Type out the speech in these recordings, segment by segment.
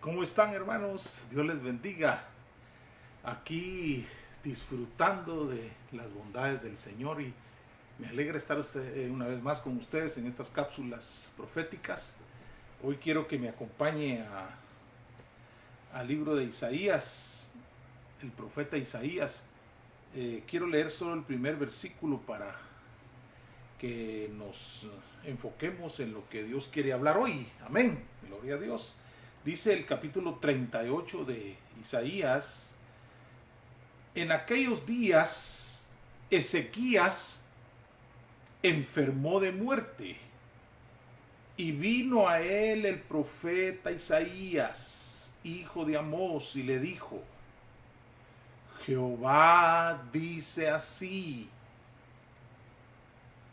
¿Cómo están, hermanos? Dios les bendiga. Aquí disfrutando de las bondades del Señor, y me alegra estar una vez más con ustedes en estas cápsulas proféticas. Hoy quiero que me acompañe al libro de Isaías, el profeta Isaías. Quiero leer solo el primer versículo para que nos enfoquemos en lo que Dios quiere hablar hoy. Amén. Gloria a Dios. Dice el capítulo 38 de Isaías: en aquellos días Ezequías enfermó de muerte, y vino a él el profeta Isaías, hijo de Amós, y le dijo: Jehová dice así: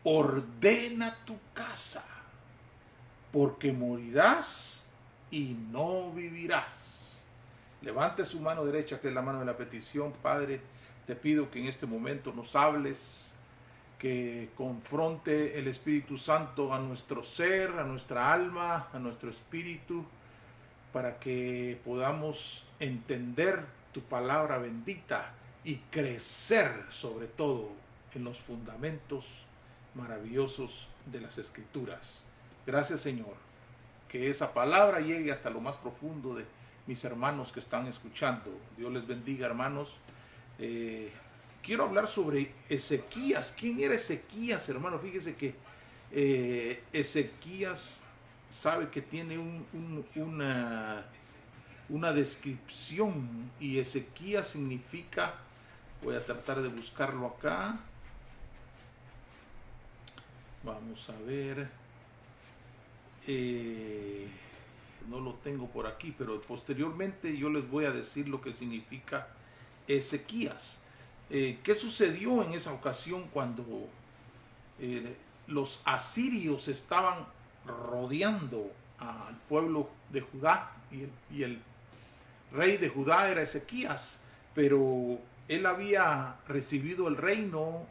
ordena tu casa, porque morirás y no vivirás. Levante su mano derecha, que es la mano de la petición. Padre, te pido que en este momento nos hables, que confronte el Espíritu Santo a nuestro ser, a nuestra alma, a nuestro espíritu, para que podamos entender tu palabra bendita y crecer sobre todo en los fundamentos maravillosos de las Escrituras. Gracias, Señor, que esa palabra llegue hasta lo más profundo de mis hermanos que están escuchando. Dios les bendiga, hermanos. Quiero hablar sobre Ezequías. ¿Quién era Ezequías, hermano? Fíjese que Ezequías sabe que tiene una descripción, y Ezequías significa, voy a tratar de buscarlo acá, vamos a ver, no lo tengo por aquí, pero posteriormente yo les voy a decir lo que significa Ezequías. ¿Qué sucedió en esa ocasión cuando los asirios estaban rodeando al pueblo de Judá, y el rey de Judá era Ezequías, pero él había recibido el reino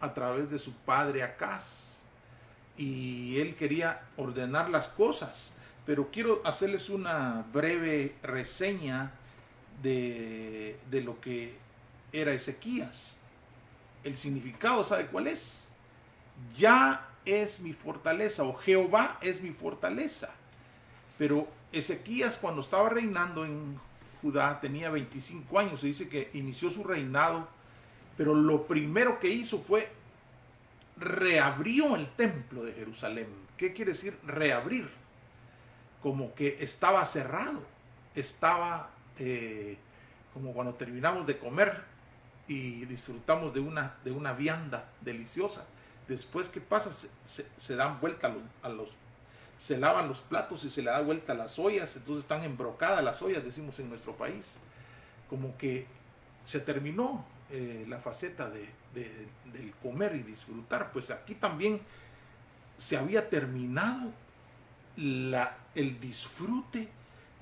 a través de su padre Acaz, y él quería ordenar las cosas? Pero quiero hacerles una breve reseña de lo que era Ezequías. El significado, ¿sabe cuál es? Ya es mi fortaleza, o Jehová es mi fortaleza. Pero Ezequías, cuando estaba reinando en Judá, tenía 25 años. Se dice que inició su reinado, pero lo primero que hizo fue reabrió el templo de Jerusalén. ¿Qué quiere decir reabrir? Como que estaba cerrado, estaba como cuando terminamos de comer y disfrutamos de una vianda deliciosa. Después, ¿qué pasa? Se dan vuelta se lavan los platos y se le da vuelta a las ollas, entonces están embrocadas las ollas, decimos en nuestro país. Como que se terminó la faceta del comer y disfrutar. Pues aquí también se había terminado el disfrute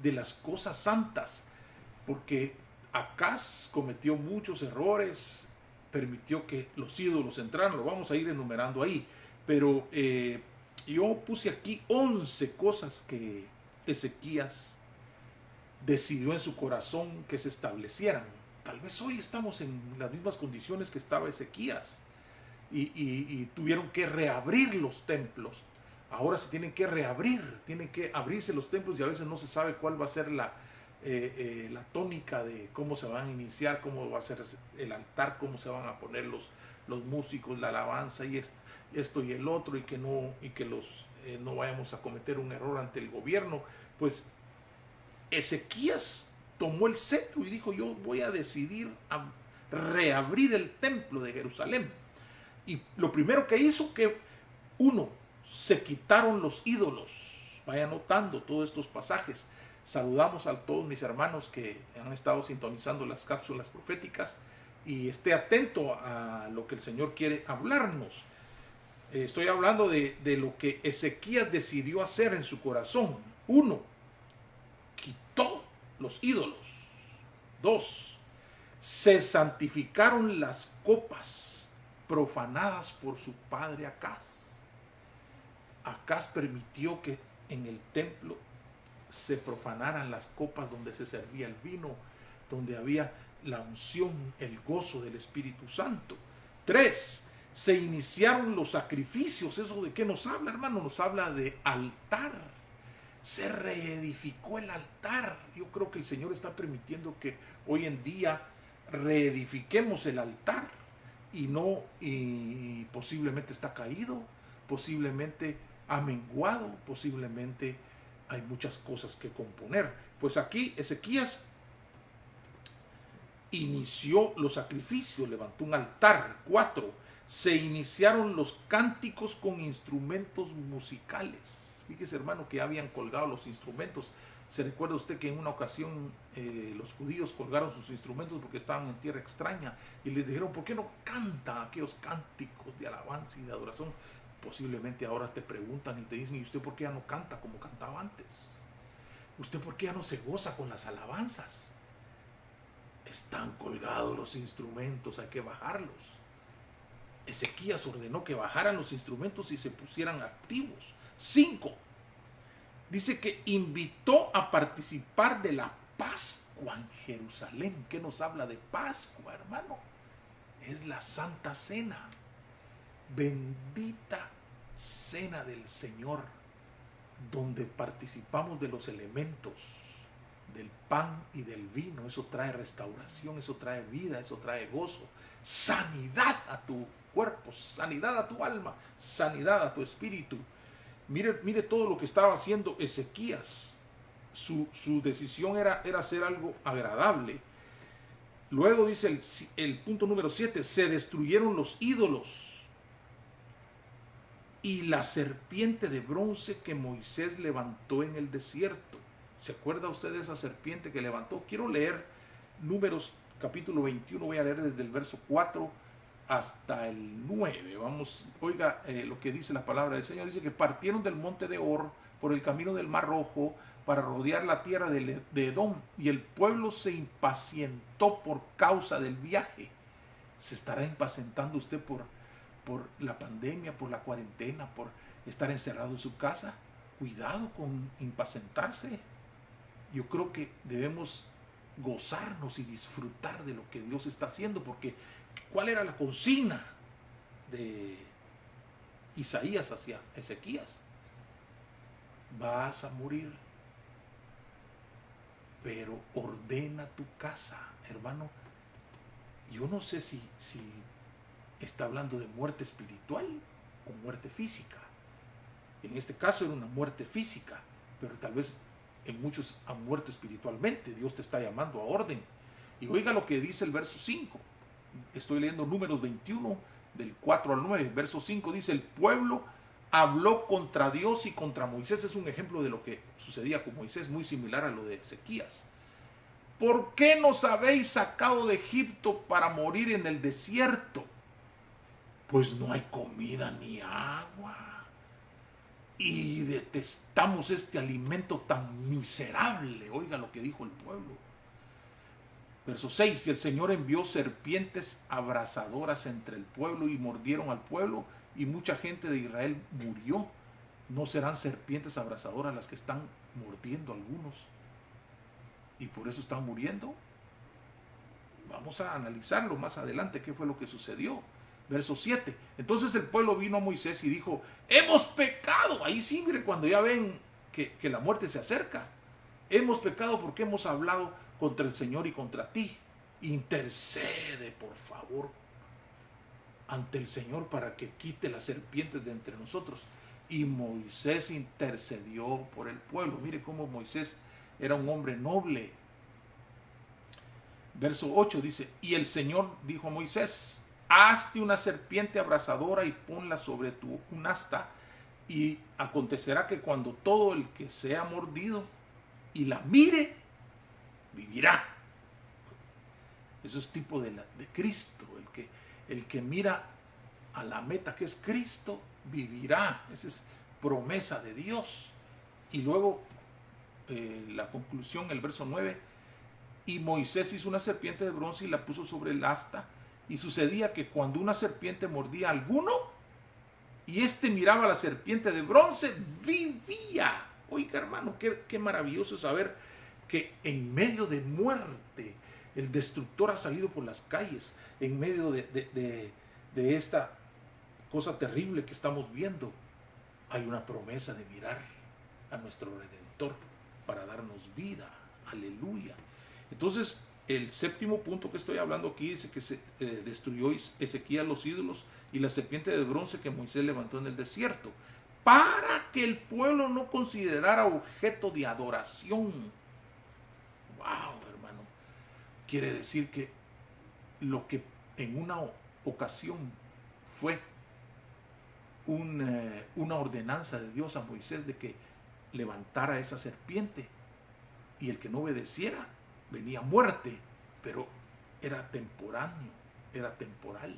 de las cosas santas, porque Acaz cometió muchos errores, permitió que los ídolos entraran. Lo vamos a ir enumerando ahí, pero yo puse aquí 11 cosas que Ezequías decidió en su corazón que se establecieran. Tal vez hoy estamos en las mismas condiciones que estaba Ezequías, y tuvieron que reabrir los templos. Ahora se tienen que reabrir, tienen que abrirse los templos, y a veces no se sabe cuál va a ser la tónica de cómo se van a iniciar, cómo va a ser el altar, cómo se van a poner los músicos, la alabanza, y esto y el otro, y que no vayamos a cometer un error ante el gobierno. Pues Ezequías tomó el cetro y dijo: yo voy a decidir a reabrir el templo de Jerusalén. Y lo primero que hizo, que uno, se quitaron los ídolos. Vaya anotando todos estos pasajes. Saludamos a todos mis hermanos que han estado sintonizando las cápsulas proféticas, y esté atento a lo que el Señor quiere hablarnos. Estoy hablando de lo que Ezequías decidió hacer en su corazón. Uno, quitó los ídolos. Dos, se santificaron las copas profanadas por su padre Acaz. Acaz permitió que en el templo se profanaran las copas donde se servía el vino, donde había la unción, el gozo del Espíritu Santo. 3. Se iniciaron los sacrificios. ¿Eso de qué nos habla, hermano? Nos habla de altar. Se reedificó el altar. Yo creo que el Señor está permitiendo que hoy en día reedifiquemos el altar y posiblemente está caído, posiblemente ha menguado, posiblemente hay muchas cosas que componer. Pues aquí Ezequías inició los sacrificios, levantó un altar. 4. Se iniciaron los cánticos con instrumentos musicales. Fíjese, hermano, que habían colgado los instrumentos. ¿Se recuerda usted que en una ocasión los judíos colgaron sus instrumentos porque estaban en tierra extraña y les dijeron, ¿por qué no cantan aquellos cánticos de alabanza y de adoración? Posiblemente ahora te preguntan y te dicen, ¿y usted por qué ya no canta como cantaba antes? ¿Usted por qué ya no se goza con las alabanzas? Están colgados los instrumentos, hay que bajarlos. Ezequías ordenó que bajaran los instrumentos y se pusieran activos. 5. Dice que invitó a participar de la Pascua en Jerusalén. ¿Qué nos habla de Pascua, hermano? Es la Santa Cena. Bendita Cena del Señor, donde participamos de los elementos, del pan y del vino. Eso trae restauración, eso trae vida, eso trae gozo, sanidad a tu cuerpo, sanidad a tu alma, sanidad a tu espíritu. Mire todo lo que estaba haciendo Ezequías. Su decisión era hacer algo agradable. Luego dice el punto número 7, se destruyeron los ídolos y la serpiente de bronce que Moisés levantó en el desierto. ¿Se acuerda usted de esa serpiente que levantó? Quiero leer Números capítulo 21, voy a leer desde el verso 4 hasta el 9. Vamos, oiga lo que dice la palabra del Señor. Dice que partieron del monte de Hor por el camino del Mar Rojo para rodear la tierra de Edom, y el pueblo se impacientó por causa del viaje. ¿Se estará impacientando usted por la pandemia, por la cuarentena, por estar encerrado en su casa? Cuidado con impacientarse. Yo creo que debemos gozarnos y disfrutar de lo que Dios está haciendo, porque ¿cuál era la consigna de Isaías hacia Ezequías? Vas a morir, pero ordena tu casa. Hermano, yo no sé si está hablando de muerte espiritual o muerte física. En este caso era una muerte física, pero tal vez en muchos han muerto espiritualmente. Dios te está llamando a orden. Y oiga lo que dice el verso 5. Estoy leyendo Números 21, del 4 al 9. Verso 5 dice, el pueblo habló contra Dios y contra Moisés. Es un ejemplo de lo que sucedía con Moisés, muy similar a lo de Ezequías. ¿Por qué nos habéis sacado de Egipto para morir en el desierto? Pues no hay comida ni agua. Y detestamos este alimento tan miserable. Oiga lo que dijo el pueblo. Verso 6, y el Señor envió serpientes abrasadoras entre el pueblo y mordieron al pueblo, y mucha gente de Israel murió. ¿No serán serpientes abrasadoras las que están mordiendo a algunos? ¿Y por eso están muriendo? Vamos a analizarlo más adelante, qué fue lo que sucedió. Verso 7. Entonces el pueblo vino a Moisés y dijo, hemos pecado. Ahí sí, mire, cuando ya ven que la muerte se acerca. Hemos pecado porque hemos hablado contra el Señor y contra ti. Intercede, por favor, ante el Señor para que quite las serpientes de entre nosotros. Y Moisés intercedió por el pueblo. Mire cómo Moisés era un hombre noble. Verso 8 dice, y el Señor dijo a Moisés, hazte una serpiente abrasadora y ponla sobre un asta, y acontecerá que cuando todo el que sea mordido y la mire, vivirá. Eso es tipo de Cristo. El que mira a la meta que es Cristo, vivirá. Esa es promesa de Dios. Y luego la conclusión, el verso 9, y Moisés hizo una serpiente de bronce y la puso sobre el asta. Y sucedía que cuando una serpiente mordía a alguno y éste miraba a la serpiente de bronce, vivía. Oiga, hermano, qué maravilloso saber que en medio de muerte el destructor ha salido por las calles, en medio de esta cosa terrible que estamos viendo. Hay una promesa de mirar a nuestro Redentor para darnos vida. Aleluya. Entonces, el séptimo punto que estoy hablando aquí dice que se destruyó Ezequías los ídolos y la serpiente de bronce que Moisés levantó en el desierto, para que el pueblo no considerara objeto de adoración. Wow, hermano. Quiere decir que lo que en una ocasión fue una ordenanza de Dios a Moisés de que levantara esa serpiente, y el que no obedeciera venía muerte, pero era temporáneo, era temporal.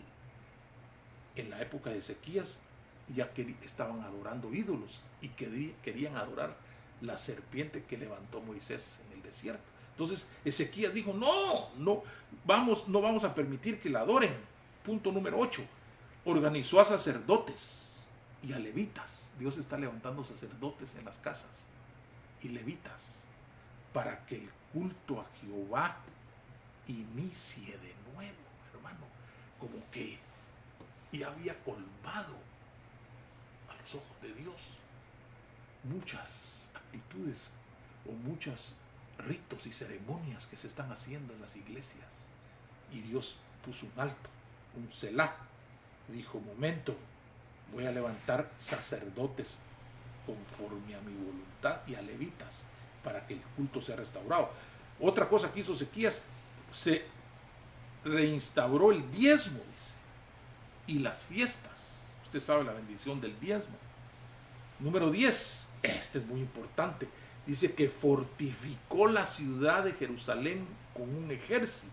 En la época de Ezequías ya estaban adorando ídolos y querían adorar la serpiente que levantó Moisés en el desierto. Entonces Ezequías dijo, no vamos a permitir que la adoren. Punto número 8. Organizó a sacerdotes y a levitas. Dios está levantando sacerdotes en las casas y levitas para que el culto a Jehová inicie de nuevo, hermano. Como que ya había colmado a los ojos de Dios muchas actitudes o muchos ritos y ceremonias que se están haciendo en las iglesias. Y Dios puso un alto, un selá. Dijo, momento, voy a levantar sacerdotes conforme a mi voluntad y a levitas para que el culto sea restaurado. Otra cosa que hizo Ezequías, se reinstauró el diezmo, dice, y las fiestas. Usted sabe la bendición del diezmo. Número 10, este es muy importante, dice que fortificó la ciudad de Jerusalén con un ejército.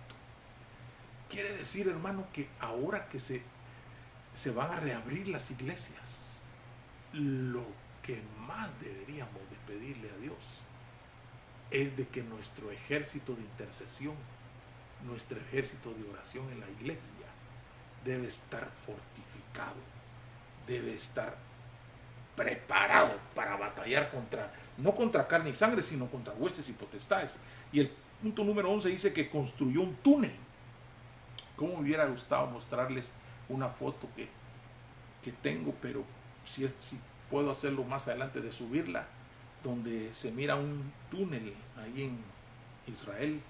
Quiere decir, hermano, que ahora que se van a reabrir las iglesias, lo que más deberíamos de pedirle a Dios es de que nuestro ejército de intercesión, nuestro ejército de oración en la iglesia debe estar fortificado, debe estar preparado para batallar no contra carne y sangre, sino contra huestes y potestades. Y el punto número 11 dice que construyó un túnel. Cómo me hubiera gustado mostrarles una foto que tengo, pero si puedo hacerlo más adelante, de subirla, donde se mira un túnel ahí en Israel.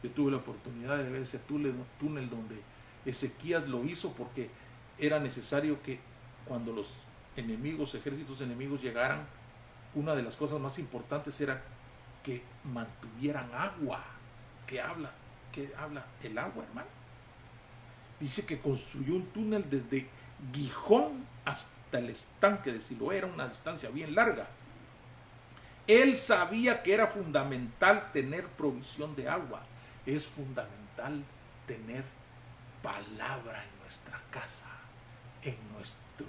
Yo tuve la oportunidad de ver ese túnel donde Ezequías lo hizo porque era necesario que cuando los ejércitos enemigos llegaran, una de las cosas más importantes era que mantuvieran agua. ¿Qué habla el agua, hermano? Dice que construyó un túnel desde Gijón hasta el estanque de Siloé. Era una distancia bien larga. Él sabía que era fundamental tener provisión de agua. Es fundamental tener palabra en nuestra casa, en nuestro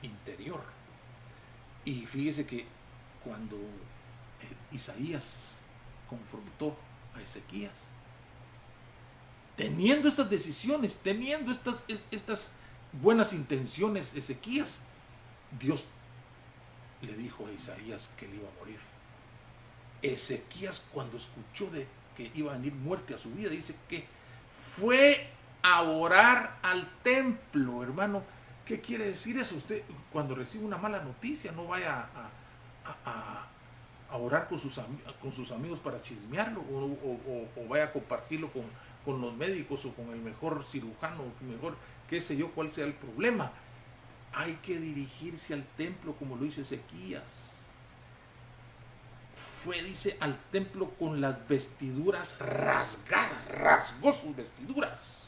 interior. Y fíjese que cuando Isaías confrontó a Ezequías, teniendo estas decisiones, teniendo estas buenas intenciones, Ezequías, Dios le dijo a Isaías que él iba a morir. Ezequías, cuando escuchó de que iba a venir muerte a su vida, dice que fue a orar al templo, hermano. ¿Qué quiere decir eso? Usted, cuando recibe una mala noticia, no vaya a orar con sus amigos para chismearlo, o vaya a compartirlo con los médicos o con el mejor cirujano, mejor, qué sé yo, cuál sea el problema. Hay que dirigirse al templo como lo hizo Ezequías. Fue, dice, al templo con las vestiduras rasgadas, rasgó sus vestiduras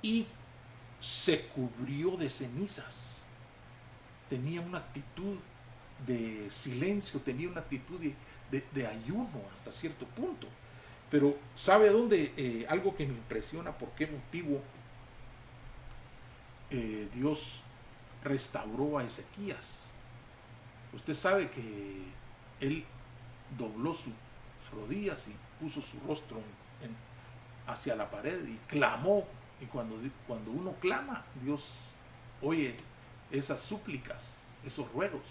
y se cubrió de cenizas. Tenía una actitud de silencio, tenía una actitud de ayuno hasta cierto punto. Pero ¿sabe dónde? Algo que me impresiona, por qué motivo Dios restauró a Ezequías. Usted sabe que él dobló sus rodillas y puso su rostro hacia la pared y clamó. Y cuando uno clama, Dios oye esas súplicas, esos ruegos.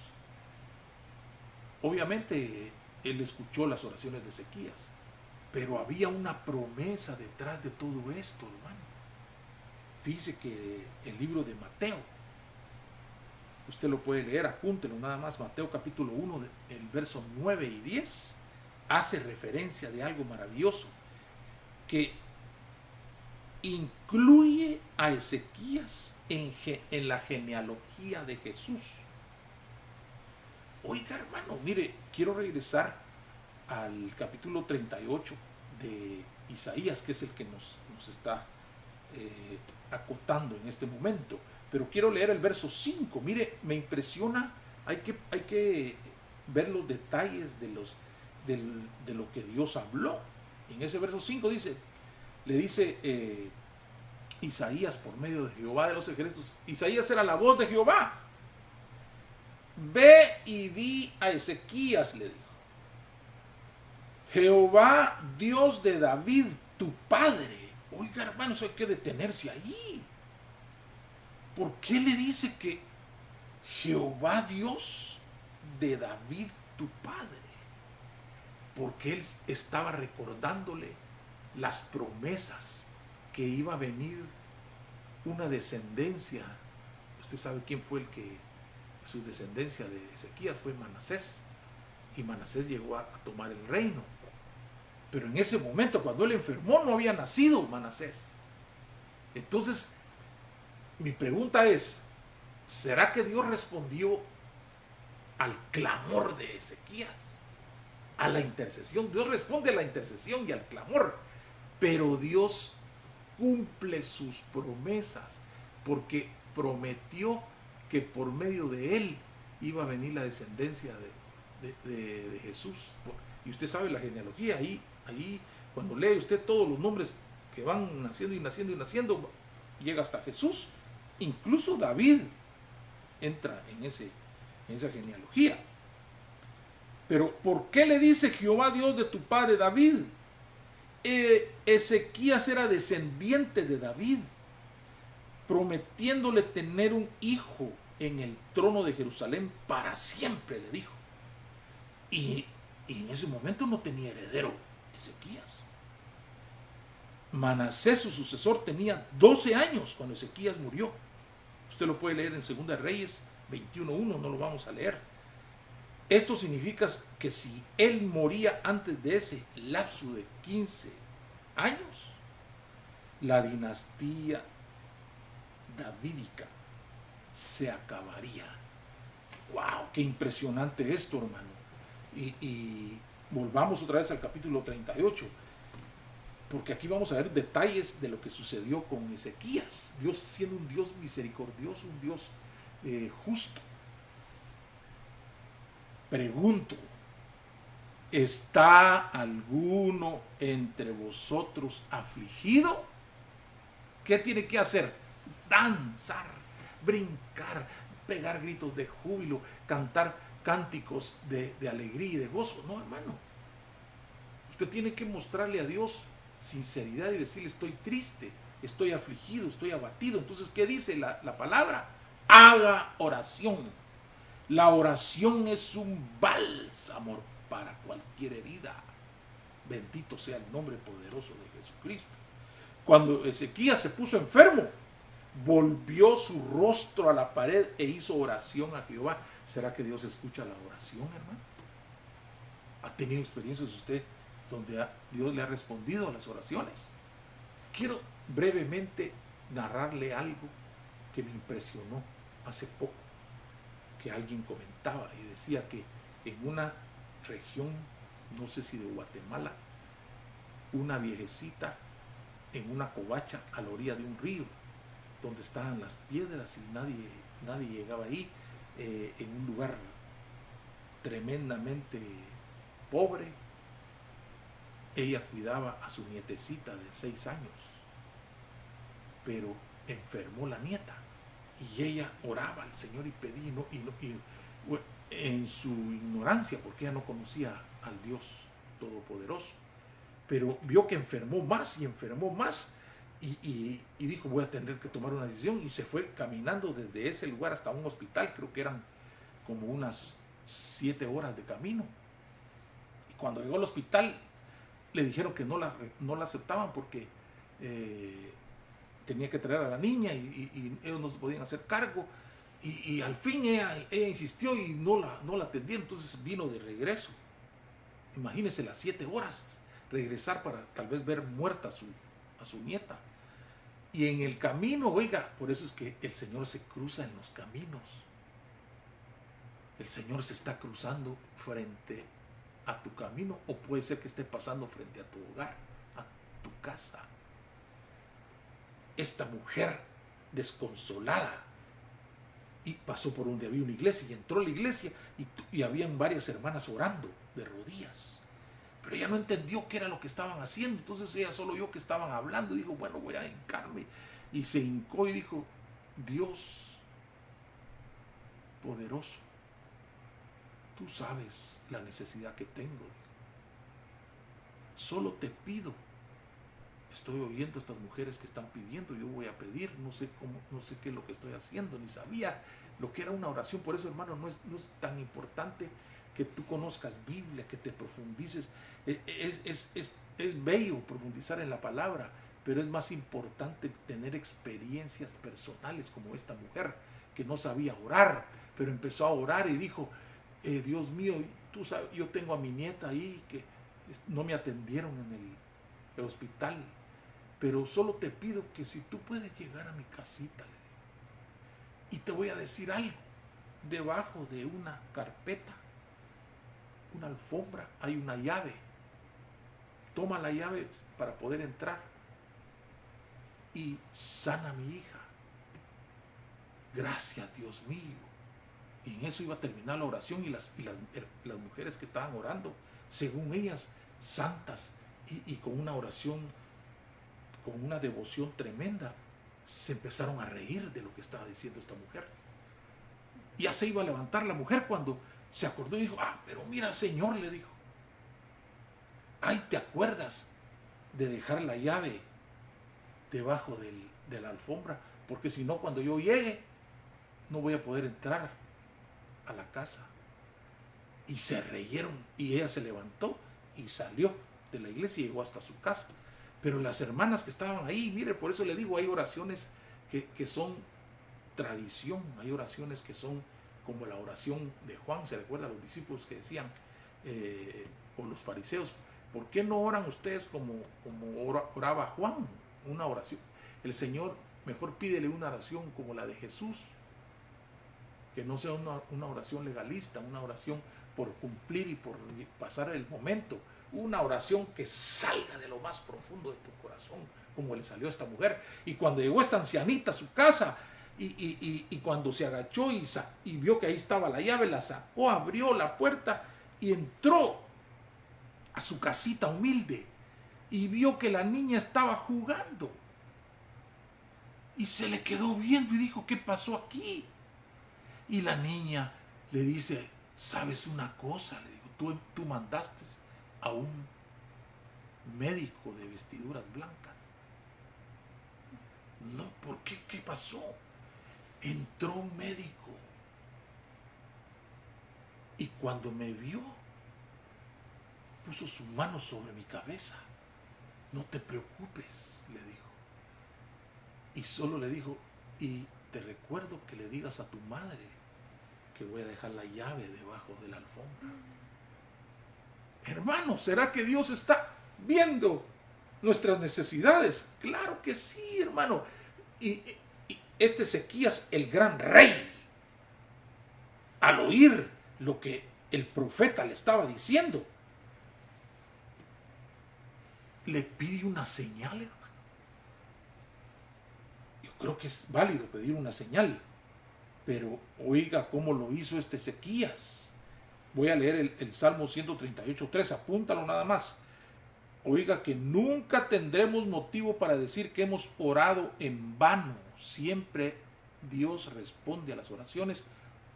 obviamente él escuchó las oraciones de Ezequías, pero había una promesa detrás de todo esto, hermano. Fíjese que el libro de Mateo, usted lo puede leer, apúntelo nada más, Mateo capítulo 1, el verso 9 y 10, hace referencia de algo maravilloso, que incluye a Ezequías en la genealogía de Jesús. Oiga, hermano, mire, quiero regresar al capítulo 38 de Isaías, que es el que nos está acotando en este momento. Pero quiero leer el verso 5. Mire, me impresiona, hay que ver los detalles de lo que Dios habló. En ese verso 5 le dice Isaías por medio de Jehová de los ejércitos. Isaías era la voz de Jehová. Ve y di a Ezequías, le dijo: Jehová, Dios de David, tu padre. Oiga, hermanos, hay que detenerse ahí. ¿Por qué le dice que Jehová, Dios de David, tu padre? Porque él estaba recordándole las promesas que iba a venir una descendencia. Usted sabe quién fue el que, su descendencia de Ezequías fue Manasés, y Manasés llegó a tomar el reino. Pero en ese momento, cuando él enfermó, no había nacido Manasés. Entonces, mi pregunta es, ¿será que Dios respondió al clamor de Ezequías? A la intercesión. Dios responde a la intercesión y al clamor, pero Dios cumple sus promesas, porque prometió que por medio de él iba a venir la descendencia de Jesús. Y usted sabe la genealogía, ahí cuando lee usted todos los nombres que van naciendo y naciendo y naciendo, llega hasta Jesús. Incluso David entra en esa genealogía. Pero ¿por qué le dice Jehová, Dios de tu padre David? Ezequías era descendiente de David, prometiéndole tener un hijo en el trono de Jerusalén para siempre, le dijo. Y en ese momento no tenía heredero Ezequías. Manasés, su sucesor, tenía 12 años cuando Ezequías murió. Usted lo puede leer en 2 Reyes 21:1, no lo vamos a leer. Esto significa que si él moría antes de ese lapso de 15 años, la dinastía davídica se acabaría. ¡Wow! ¡Qué impresionante esto, hermano! Y volvamos otra vez al capítulo 38, porque aquí vamos a ver detalles de lo que sucedió con Ezequías. Dios siendo un Dios misericordioso, un Dios justo. Pregunto, ¿está alguno entre vosotros afligido? ¿Qué tiene que hacer? Danzar, brincar, pegar gritos de júbilo, cantar cánticos de alegría y de gozo. No, hermano. Usted tiene que mostrarle a Dios sinceridad y decirle: estoy triste, estoy afligido, estoy abatido. Entonces, ¿qué dice la palabra? Haga oración. La oración es un bálsamo para cualquier herida. Bendito sea el nombre poderoso de Jesucristo. Cuando Ezequías se puso enfermo, volvió su rostro a la pared e hizo oración a Jehová. ¿Será que Dios escucha la oración, hermano? ¿Ha tenido experiencias usted donde Dios le ha respondido a las oraciones? Quiero brevemente narrarle algo que me impresionó hace poco, que alguien comentaba y decía que en una región, no sé si de Guatemala, una viejecita en una covacha a la orilla de un río, donde estaban las piedras y nadie llegaba ahí, en un lugar tremendamente pobre. Ella cuidaba a su nietecita de 6 años, pero enfermó la nieta. Y ella oraba al Señor y pedía, en su ignorancia, porque ella no conocía al Dios Todopoderoso, pero vio que enfermó más y enfermó más, y dijo: voy a tener que tomar una decisión, y se fue caminando desde ese lugar hasta un hospital. Creo que eran como unas 7 horas de camino. Y cuando llegó al hospital, le dijeron que no la aceptaban porque tenía que traer a la niña y ellos no se podían hacer cargo. Y al fin ella insistió y no la atendieron, entonces vino de regreso. Imagínense las 7 horas, regresar para tal vez ver muerta a su nieta. Y en el camino, oiga, por eso es que el Señor se cruza en los caminos. El Señor se está cruzando frente a tu camino, o puede ser que esté pasando frente a tu hogar, a tu casa. Esta mujer desconsolada y pasó por donde había una iglesia y entró a la iglesia y habían varias hermanas orando de rodillas. Pero ella no entendió qué era lo que estaban haciendo, entonces ella solo oyó que estaban hablando y dijo, bueno, voy a hincarme. Y se hincó y dijo, Dios poderoso, tú sabes la necesidad que tengo. Dijo. Solo te pido. Estoy oyendo a estas mujeres que están pidiendo, yo voy a pedir, no sé qué es lo que estoy haciendo, ni sabía lo que era una oración. Por eso, hermano, no es tan importante que tú conozcas Biblia, que te profundices. Es bello profundizar en la palabra, pero es más importante tener experiencias personales como esta mujer que no sabía orar, pero empezó a orar y dijo, Dios mío, tú sabes, yo tengo a mi nieta ahí que no me atendieron en el hospital, pero solo te pido que si tú puedes llegar a mi casita, le digo, y te voy a decir algo, debajo de una carpeta, una alfombra, hay una llave. Toma la llave para poder entrar y sana a mi hija. Gracias, Dios mío. Y en eso iba a terminar la oración y las mujeres que estaban orando, según ellas, santas y con una oración, con una devoción tremenda, se empezaron a reír de lo que estaba diciendo esta mujer. Ya se iba a levantar la mujer cuando se acordó y dijo, pero mira, Señor, le dijo, ay, ¿te acuerdas de dejar la llave debajo de la alfombra? Porque si no, cuando yo llegue, no voy a poder entrar a la casa. Y se reyeron y ella se levantó y salió de la iglesia y llegó hasta su casa. Pero las hermanas que estaban ahí, mire, por eso le digo, hay oraciones que son tradición, hay oraciones que son como la oración de Juan. Se recuerda a los discípulos que decían, o los fariseos, ¿por qué no oran ustedes como oraba Juan? Una oración. El Señor, mejor pídele una oración como la de Jesús, que no sea una oración legalista, una oración por cumplir y por pasar el momento, una oración que salga de lo más profundo de tu corazón, como le salió a esta mujer. Y cuando llegó esta ancianita a su casa, y cuando se agachó y vio que ahí estaba la llave, la sacó, abrió la puerta y entró a su casita humilde y vio que la niña estaba jugando y se le quedó viendo y dijo, ¿qué pasó aquí? Y la niña le dice, ¿sabes una cosa? Le digo, tú mandaste a un médico de vestiduras blancas. No, ¿por qué? ¿Qué pasó? Entró un médico y cuando me vio, puso su mano sobre mi cabeza. No te preocupes, le dijo. Y solo le dijo, y te recuerdo que le digas a tu madre que voy a dejar la llave debajo de la alfombra. Hermano, ¿será que Dios está viendo nuestras necesidades? Claro que sí, hermano. Y este Ezequías, el gran rey, al oír lo que el profeta le estaba diciendo, le pide una señal, hermano. Yo creo que es válido pedir una señal, pero oiga cómo lo hizo este Ezequías. Voy a leer el Salmo 138:3, apúntalo nada más. Oiga que nunca tendremos motivo para decir que hemos orado en vano. Siempre Dios responde a las oraciones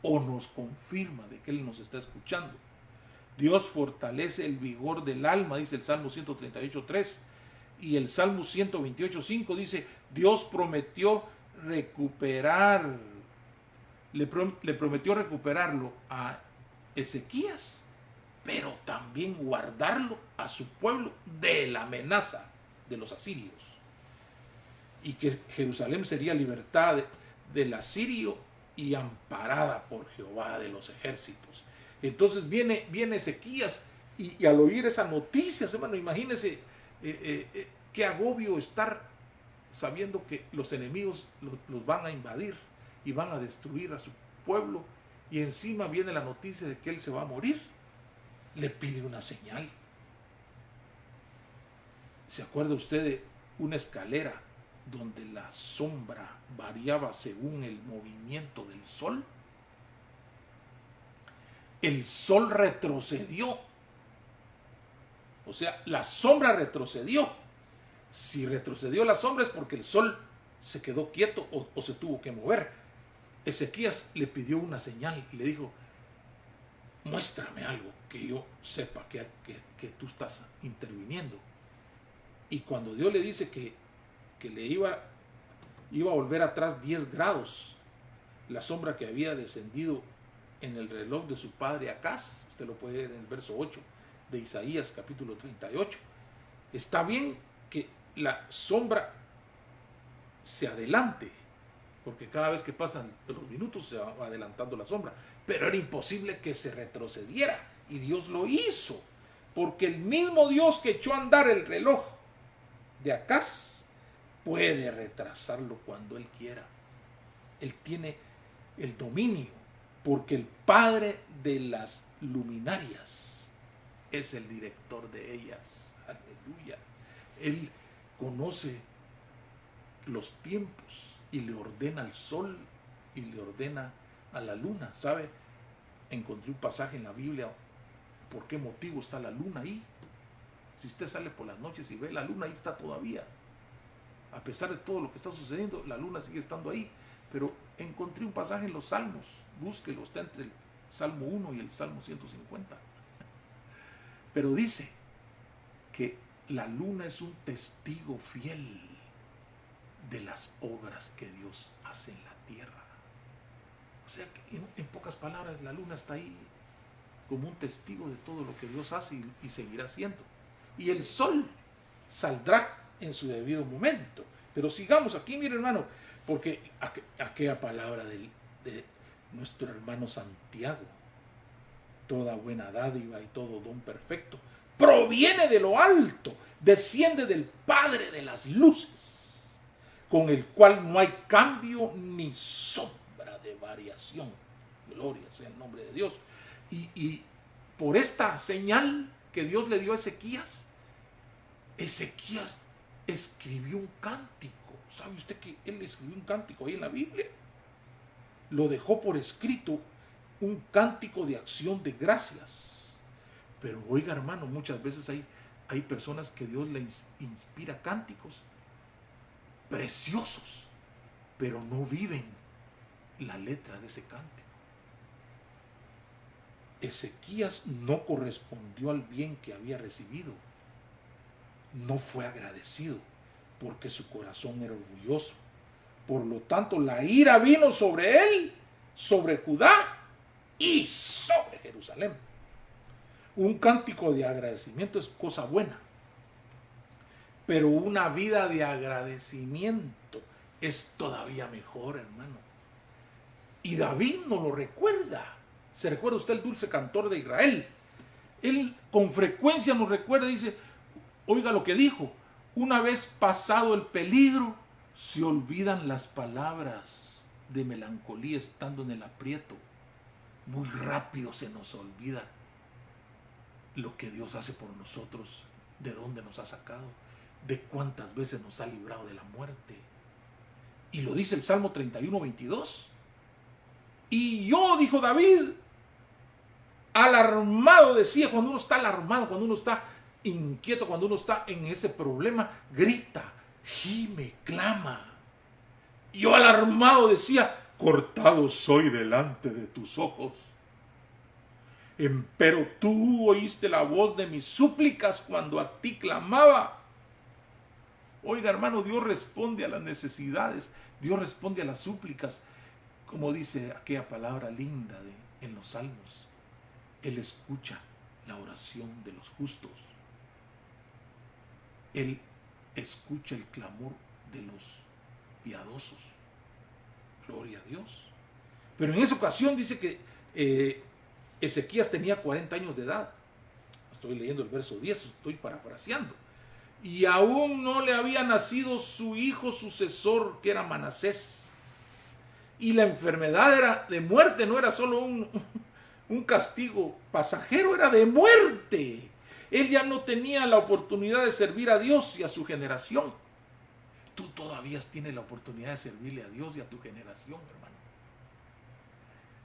o nos confirma de que Él nos está escuchando. Dios fortalece el vigor del alma, dice el Salmo 138:3. Y el Salmo 128:5 dice, Dios prometió recuperar, le prometió recuperarlo a Ezequías, pero también guardarlo a su pueblo de la amenaza de los asirios. Y que Jerusalén sería libertad del asirio y amparada por Jehová de los ejércitos. Entonces viene Ezequías y al oír esa noticia, hermano, imagínense qué agobio estar sabiendo que los enemigos los van a invadir y van a destruir a su pueblo, y encima viene la noticia de que él se va a morir. Le pide una señal. ¿Se acuerda usted de una escalera donde la sombra variaba según el movimiento del sol? El sol retrocedió. O sea, la sombra retrocedió. Si retrocedió la sombra es porque el sol se quedó quieto o se tuvo que mover. Ezequías le pidió una señal y le dijo: muéstrame algo que yo sepa que tú estás interviniendo. Y cuando Dios le dice que le iba a volver atrás 10 grados la sombra que había descendido en el reloj de su padre Acaz, usted lo puede leer en el verso 8 de Isaías capítulo 38, está bien que la sombra se adelante, porque cada vez que pasan los minutos se va adelantando la sombra, pero era imposible que se retrocediera, y Dios lo hizo, porque el mismo Dios que echó a andar el reloj de Acaz puede retrasarlo cuando Él quiera. Él tiene el dominio, porque el padre de las luminarias es el director de ellas. Aleluya. Él conoce los tiempos y le ordena al sol y le ordena a la luna. ¿Sabe? Encontré un pasaje en la Biblia por qué motivo está la luna ahí. Si usted sale por las noches y ve la luna, ahí está todavía. A pesar de todo lo que está sucediendo, la luna sigue estando ahí. Pero encontré un pasaje en los Salmos, búsquelo, está entre el Salmo 1 y el Salmo 150. Pero dice que la luna es un testigo fiel de las obras que Dios hace en la tierra. O sea que en pocas palabras, la luna está ahí como un testigo de todo lo que Dios hace y seguirá haciendo. Y el sol saldrá en su debido momento. Pero sigamos aquí, mire hermano, porque aquella palabra de nuestro hermano Santiago: toda buena dádiva y todo don perfecto proviene de lo alto, desciende del Padre de las luces, con el cual no hay cambio ni sombra de variación. Gloria sea el nombre de Dios. Y por esta señal que Dios le dio a Ezequías, Ezequías escribió un cántico. ¿Sabe usted que él escribió un cántico ahí en la Biblia? Lo dejó por escrito, un cántico de acción de gracias. Pero oiga hermano, muchas veces hay personas que Dios les inspira cánticos preciosos, pero no viven la letra de ese cántico. Ezequías no correspondió al bien que había recibido. No fue agradecido porque su corazón era orgulloso. Por lo tanto, la ira vino sobre él, sobre Judá y sobre Jerusalén. Un cántico de agradecimiento es cosa buena, pero una vida de agradecimiento es todavía mejor, hermano. Y David nos lo recuerda. ¿Se recuerda usted el dulce cantor de Israel? Él con frecuencia nos recuerda, dice, oiga lo que dijo: una vez pasado el peligro, se olvidan las palabras de melancolía estando en el aprieto. Muy rápido se nos olvida lo que Dios hace por nosotros, de dónde nos ha sacado, de cuántas veces nos ha librado de la muerte. Y lo dice el Salmo 31, 22. Y yo, dijo David, alarmado, decía, cuando uno está alarmado, cuando uno está inquieto, cuando uno está en ese problema, grita, gime, clama. Yo alarmado decía: cortado soy delante de tus ojos. Empero tú oíste la voz de mis súplicas cuando a ti clamaba. Oiga hermano, Dios responde a las necesidades, Dios responde a las súplicas, como dice aquella palabra linda en los Salmos: Él escucha la oración de los justos. Él escucha el clamor de los piadosos. Gloria a Dios. Pero en esa ocasión dice que Ezequías tenía 40 años de edad. Estoy leyendo el verso 10, estoy parafraseando. Y aún no le había nacido su hijo sucesor, que era Manasés. Y la enfermedad era de muerte, no era solo un castigo pasajero, era de muerte. Él ya no tenía la oportunidad de servir a Dios y a su generación. Tú todavía tienes la oportunidad de servirle a Dios y a tu generación, hermano.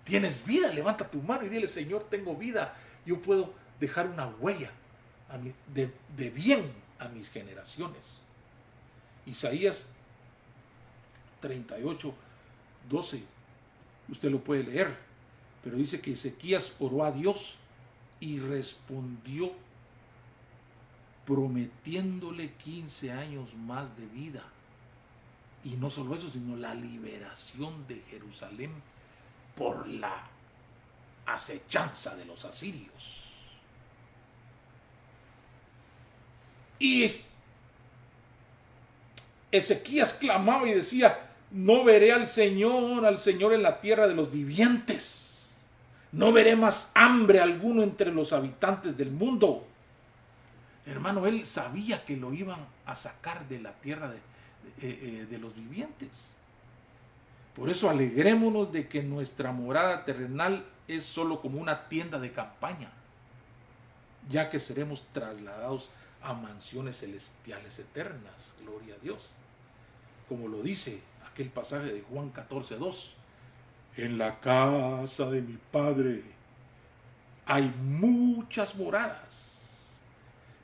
Tienes vida, levanta tu mano y dile: Señor, tengo vida. Yo puedo dejar una huella de bien a mis generaciones. Isaías 38, 12. Usted lo puede leer. Pero dice que Ezequías oró a Dios y respondió prometiéndole 15 años más de vida. Y no solo eso, sino la liberación de Jerusalén por la acechanza de los asirios. Y Ezequías clamaba y decía: no veré al Señor en la tierra de los vivientes. No veré más hambre alguno entre los habitantes del mundo. Hermano, él sabía que lo iban a sacar de la tierra de los vivientes. Por eso alegrémonos de que nuestra morada terrenal es solo como una tienda de campaña, ya que seremos trasladados a mansiones celestiales eternas. Gloria a Dios. Como lo dice aquel pasaje de Juan 14:2. En la casa de mi Padre hay muchas moradas.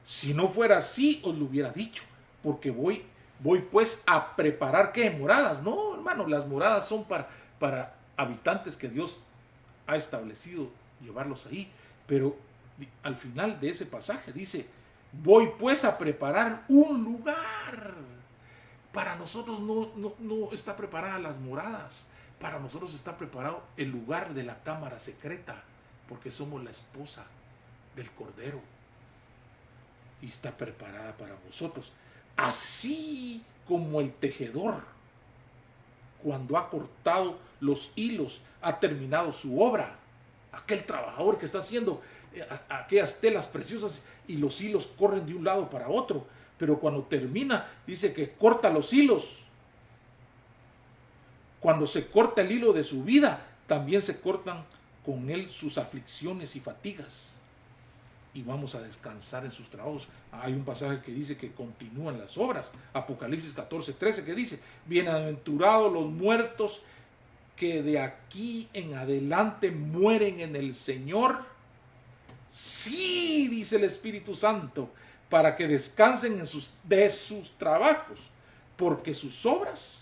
Si no fuera así, os lo hubiera dicho, porque voy pues a preparar, ¿qué? Moradas. No, hermano, las moradas son para habitantes que Dios ha establecido, llevarlos ahí. Pero al final de ese pasaje dice: voy pues a preparar un lugar. Para nosotros no está preparada las moradas. Para nosotros está preparado el lugar de la cámara secreta, porque somos la esposa del Cordero. Y está preparada para vosotros. Así como el tejedor, cuando ha cortado los hilos, ha terminado su obra. Aquel trabajador que está haciendo aquellas telas preciosas y los hilos corren de un lado para otro. Pero cuando termina, dice que corta los hilos. Cuando se corta el hilo de su vida, también se cortan con él sus aflicciones y fatigas. Y vamos a descansar en sus trabajos. Hay un pasaje que dice que continúan las obras. Apocalipsis 14:13, que dice: bienaventurados los muertos que de aquí en adelante mueren en el Señor. Sí, dice el Espíritu Santo, para que descansen de sus trabajos, porque sus obras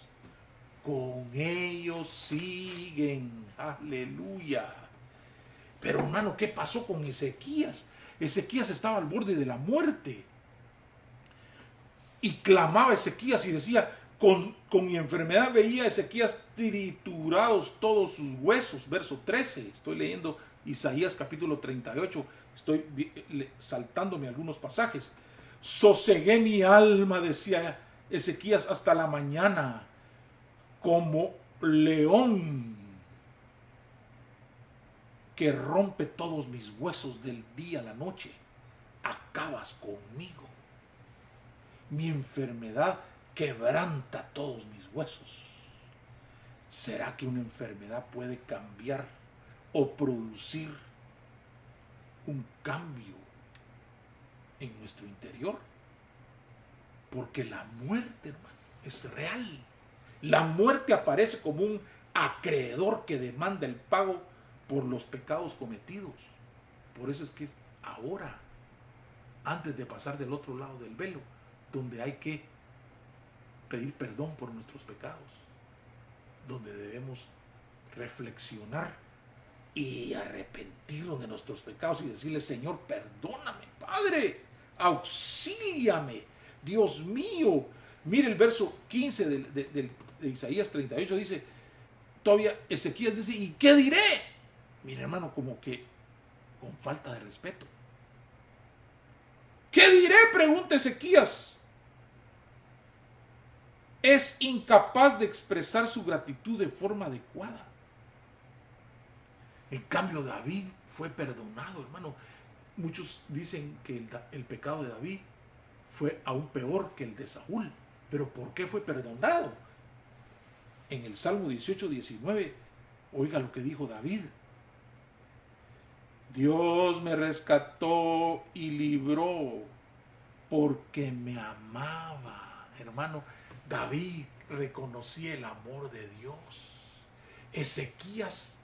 con ellos siguen. Aleluya. Pero hermano, ¿qué pasó con Ezequías? Ezequías estaba al borde de la muerte. Y clamaba Ezequías y decía: con mi enfermedad veía a Ezequías triturados todos sus huesos. Verso 13. Estoy leyendo Isaías capítulo 38. Estoy saltándome algunos pasajes. Sosegué mi alma, decía Ezequías, hasta la mañana. Como león que rompe todos mis huesos del día a la noche, acabas conmigo. Mi enfermedad quebranta todos mis huesos. ¿Será que una enfermedad puede cambiar o producir un cambio en nuestro interior? Porque la muerte, hermano, es real. La muerte aparece como un acreedor que demanda el pago por los pecados cometidos. Por eso es que es ahora, antes de pasar del otro lado del velo, donde hay que pedir perdón por nuestros pecados, donde debemos reflexionar y arrepentirnos de nuestros pecados y decirle: Señor, perdóname, Padre, auxíliame, Dios mío. Mire el verso 15 de Isaías 38, dice, todavía Ezequías dice: ¿y qué diré? Mire, hermano, como que con falta de respeto. ¿Qué diré?, pregunta Ezequías. Es incapaz de expresar su gratitud de forma adecuada. En cambio, David fue perdonado, hermano. Muchos dicen que el pecado de David fue aún peor que el de Saúl. Pero ¿por qué fue perdonado? En el Salmo 18:19, oiga lo que dijo David. Dios me rescató y libró porque me amaba. Hermano, David reconocía el amor de Dios. Ezequías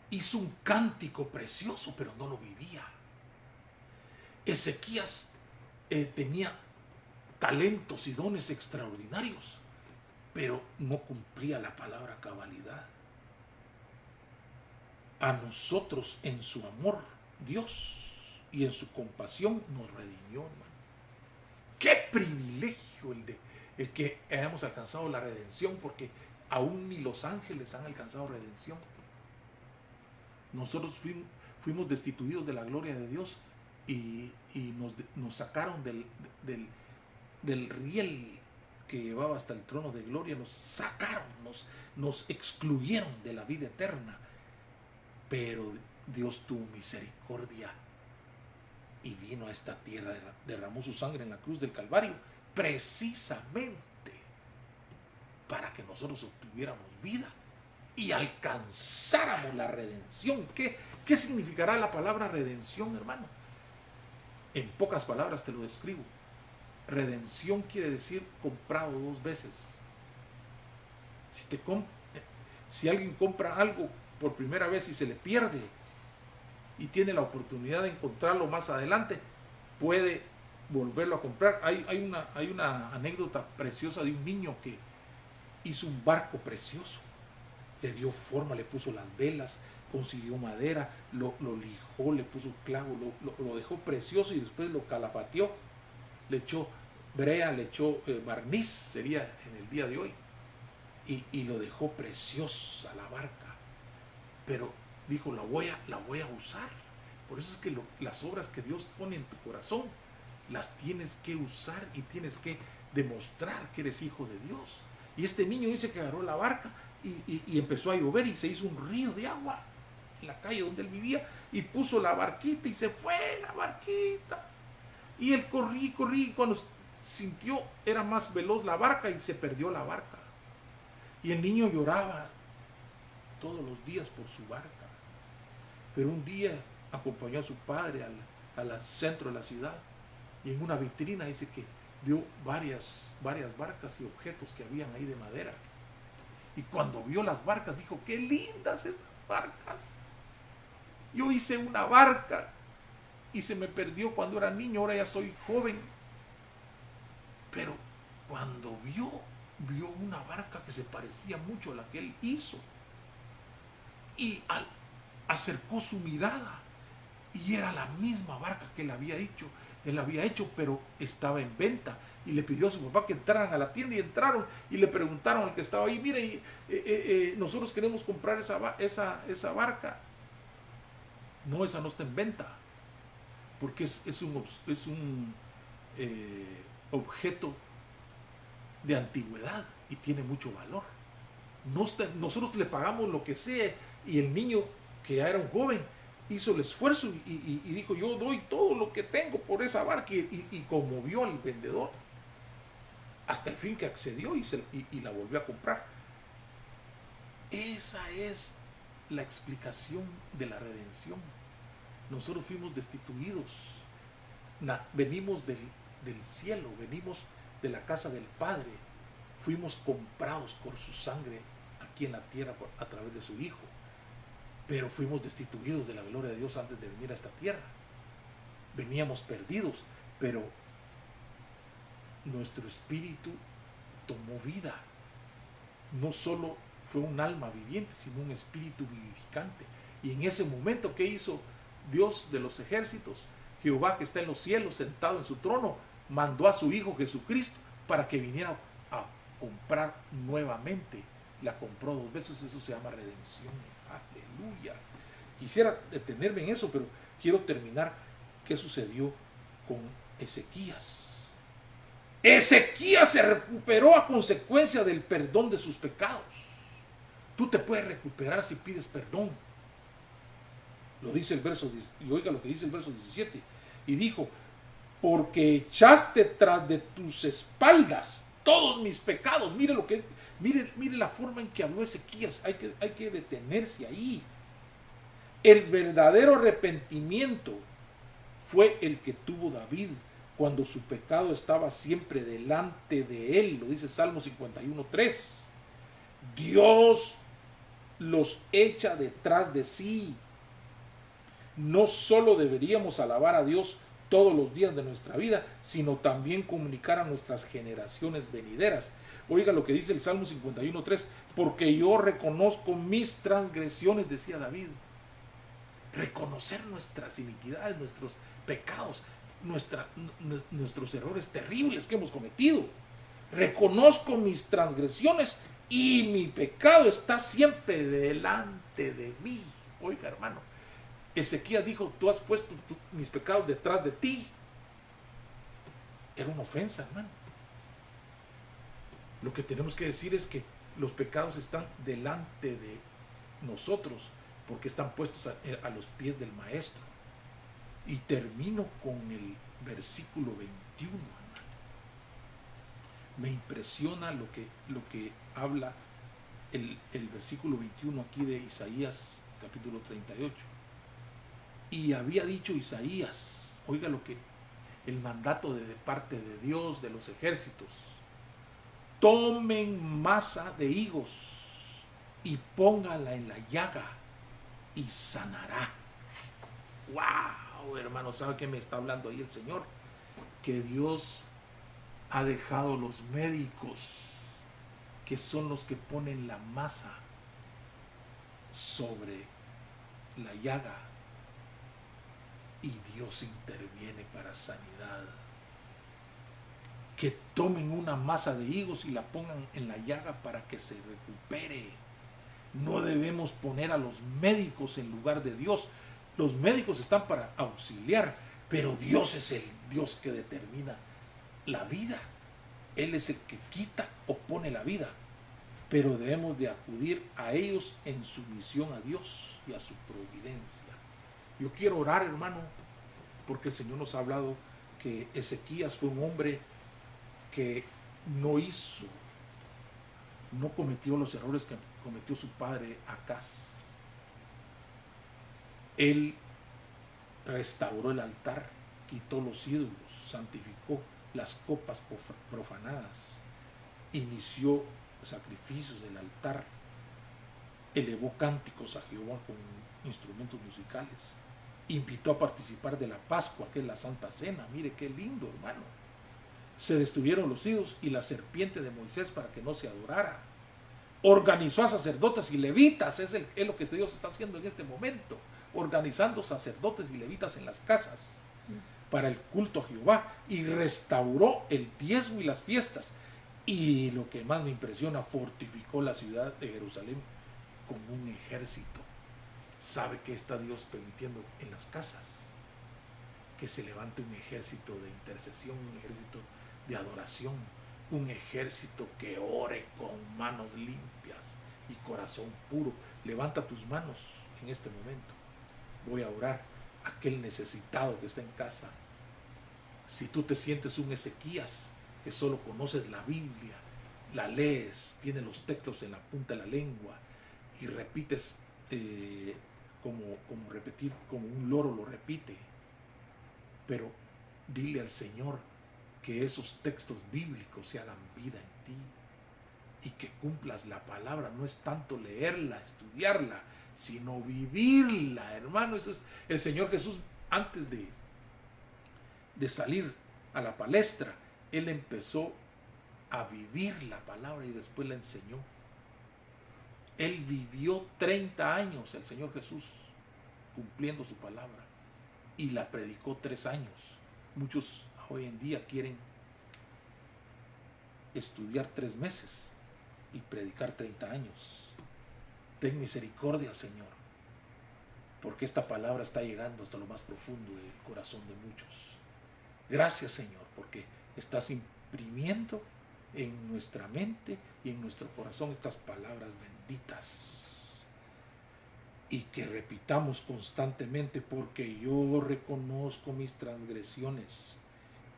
hizo un cántico precioso, pero no lo vivía. Ezequías tenía talentos y dones extraordinarios, pero no cumplía la palabra cabalidad. A nosotros, en su amor, Dios, y en su compasión nos redimió, hermano. ¡Qué privilegio el que hayamos alcanzado la redención! Porque aún ni los ángeles han alcanzado redención. Nosotros fuimos destituidos de la gloria de Dios y nos sacaron del riel que llevaba hasta el trono de gloria. Nos sacaron, nos excluyeron de la vida eterna. Pero Dios tuvo misericordia y vino a esta tierra, derramó su sangre en la cruz del Calvario, precisamente para que nosotros obtuviéramos vida y alcanzáramos la redención. ¿Qué significará la palabra redención, hermano? En pocas palabras te lo describo. Redención quiere decir comprado dos veces. Si alguien compra algo por primera vez y se le pierde y tiene la oportunidad de encontrarlo más adelante, puede volverlo a comprar. Hay una anécdota preciosa de un niño que hizo un barco precioso, le dio forma, le puso las velas, consiguió madera, lo lijó, le puso clavo, lo dejó precioso y después lo calafateó, le echó brea, le echó barniz, sería en el día de hoy, y lo dejó preciosa la barca. Pero dijo, la voy a usar. Por eso es que las obras que Dios pone en tu corazón, las tienes que usar y tienes que demostrar que eres hijo de Dios. Y este niño dice que agarró la barca y empezó a llover y se hizo un río de agua en la calle donde él vivía y puso la barquita y se fue la barquita. Y él corrí, y cuando sintió era más veloz la barca y se perdió la barca. Y el niño lloraba todos los días por su barca. Pero un día acompañó a su padre al centro de la ciudad y en una vitrina dice que vio varias barcas y objetos que habían ahí de madera. Y cuando vio las barcas dijo, ¡qué lindas estas barcas! Yo hice una barca y se me perdió cuando era niño, ahora ya soy joven. Pero cuando vio una barca que se parecía mucho a la que él hizo y acercó su mirada y era la misma barca que él había hecho, pero estaba en venta, y le pidió a su papá que entraran a la tienda y entraron y le preguntaron al que estaba ahí, mire, nosotros queremos comprar esa barca. No, esa no está en venta, porque es un objeto de antigüedad y tiene mucho valor. Nosotros le pagamos lo que sea, y el niño, que ya era un joven, hizo el esfuerzo y dijo, yo doy todo lo que tengo por esa barca, y conmovió al vendedor hasta el fin que accedió y la volvió a comprar. Esa es la explicación de la redención. Nosotros fuimos destituidos, venimos del cielo, venimos de la casa del Padre, fuimos comprados por su sangre aquí en la tierra a través de su Hijo, pero fuimos destituidos de la gloria de Dios antes de venir a esta tierra. Veníamos perdidos, pero nuestro espíritu tomó vida. No solo fue un alma viviente, sino un espíritu vivificante. Y en ese momento, ¿qué hizo Dios de los ejércitos? Jehová, que está en los cielos, sentado en su trono, mandó a su Hijo Jesucristo para que viniera a comprar nuevamente. La compró 2 veces, eso se llama redención. Aleluya. quisiera detenerme en eso, pero quiero terminar. ¿Qué sucedió con Ezequías? Ezequías se recuperó a consecuencia del perdón de sus pecados. Tú te puedes recuperar si pides perdón. Lo dice el verso 10, y oiga lo que dice el verso 17. Y dijo, porque echaste tras de tus espaldas todos mis pecados. Mire la forma en que habló Ezequías. Hay que detenerse ahí. El verdadero arrepentimiento fue el que tuvo David cuando su pecado estaba siempre delante de él. Lo dice Salmo 51:3. Dios los echa detrás de sí. No solo deberíamos alabar a Dios todos los días de nuestra vida, sino también comunicar a nuestras generaciones venideras. Oiga lo que dice el Salmo 51:3, porque yo reconozco mis transgresiones, decía David. Reconocer nuestras iniquidades, nuestros pecados, nuestros errores terribles que hemos cometido. Reconozco mis transgresiones y mi pecado está siempre delante de mí. Oiga, hermano, Ezequías dijo, tú has puesto mis pecados detrás de ti. Era una ofensa, hermano. Lo que tenemos que decir es que los pecados están delante de nosotros porque están puestos a los pies del maestro. Y termino con el versículo 21, hermano. Me impresiona lo que habla el versículo 21 aquí de Isaías capítulo 38. Y había dicho Isaías, oiga lo que el mandato de parte de Dios, de los ejércitos: tomen masa de higos y póngala en la llaga y sanará. ¡Wow! Hermano, ¿sabe qué me está hablando ahí el Señor? Que Dios ha dejado los médicos, que son los que ponen la masa sobre la llaga, y Dios interviene para sanidad. Que tomen una masa de higos y la pongan en la llaga para que se recupere. No debemos poner a los médicos en lugar de Dios. Los médicos están para auxiliar, pero Dios es el Dios que determina la vida. Él es el que quita o pone la vida, pero debemos de acudir a ellos en sumisión a Dios y a su providencia. Yo quiero orar, hermano, porque el Señor nos ha hablado que Ezequías fue un hombre que no cometió los errores que cometió su padre Acaz. Él restauró el altar, quitó los ídolos, santificó las copas profanadas, inició sacrificios del altar, elevó cánticos a Jehová con instrumentos musicales, invitó a participar de la Pascua, que es la Santa Cena. Mire qué lindo, hermano. Se destruyeron los ídolos y la serpiente de Moisés para que no se adorara. Organizó a sacerdotes y levitas, es lo que Dios está haciendo en este momento, organizando sacerdotes y levitas en las casas para el culto a Jehová, y restauró el diezmo y las fiestas. Y lo que más me impresiona, fortificó la ciudad de Jerusalén con un ejército. ¿Sabe qué está Dios permitiendo en las casas? Que se levante un ejército de intercesión, un ejército de adoración, un ejército que ore con manos limpias y corazón puro. Levanta tus manos en este momento. Voy a orar. Aquel necesitado que está en casa. Si tú te sientes un Ezequías, que solo conoces la Biblia, la lees, tienes los textos en la punta de la lengua y repites como un loro lo repite, pero dile al Señor que esos textos bíblicos se hagan vida en ti y que cumplas la palabra. No es tanto leerla, estudiarla, sino vivirla, hermano. Eso es el Señor Jesús. Antes de salir a la palestra, Él empezó a vivir la palabra y después la enseñó. Él vivió 30 años, el Señor Jesús, cumpliendo su palabra, y la predicó 3 años. Muchos hoy en día quieren estudiar 3 meses y predicar 30 años. Ten misericordia, Señor, porque esta palabra está llegando hasta lo más profundo del corazón de muchos. Gracias, Señor, porque estás imprimiendo en nuestra mente y en nuestro corazón estas palabras benditas. Y que repitamos constantemente, porque yo reconozco mis transgresiones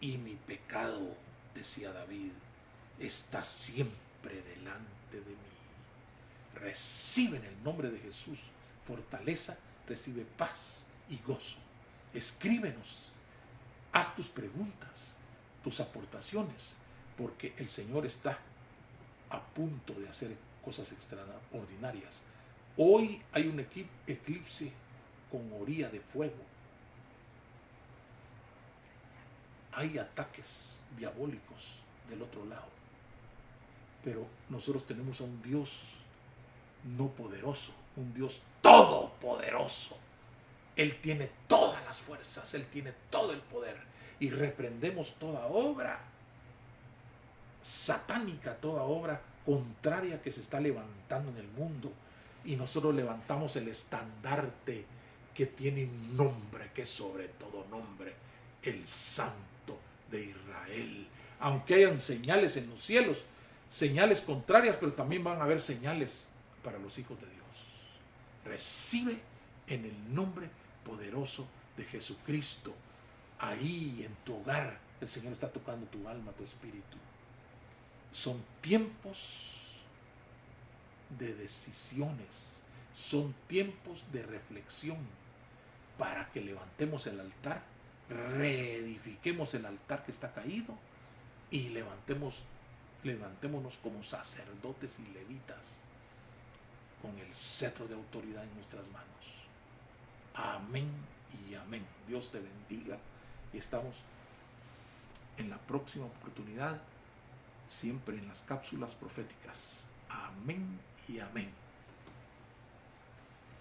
y mi pecado, decía David, está siempre delante de mí. Recibe en el nombre de Jesús fortaleza, recibe paz y gozo. Escríbenos, haz tus preguntas, tus aportaciones, porque el Señor está a punto de hacer cosas extraordinarias. Hoy hay un eclipse con orilla de fuego. Hay ataques diabólicos del otro lado. Pero nosotros tenemos a un Dios no poderoso, un Dios todopoderoso. Él tiene todas las fuerzas, Él tiene todo el poder. Y reprendemos toda obra satánica, toda obra contraria que se está levantando en el mundo. Y nosotros levantamos el estandarte que tiene un nombre, que es sobre todo nombre, el Santo de Israel. Aunque hayan señales en los cielos, señales contrarias, pero también van a haber señales para los hijos de Dios. Recibe en el nombre poderoso de Jesucristo. Ahí en tu hogar el Señor está tocando tu alma, tu espíritu. Son tiempos de decisiones, son tiempos de reflexión para que levantemos el altar, reedifiquemos el altar que está caído y levantémonos como sacerdotes y levitas con el cetro de autoridad en nuestras manos. Amén y amén. Dios te bendiga y estamos en la próxima oportunidad, siempre en las cápsulas proféticas. Amén y amén.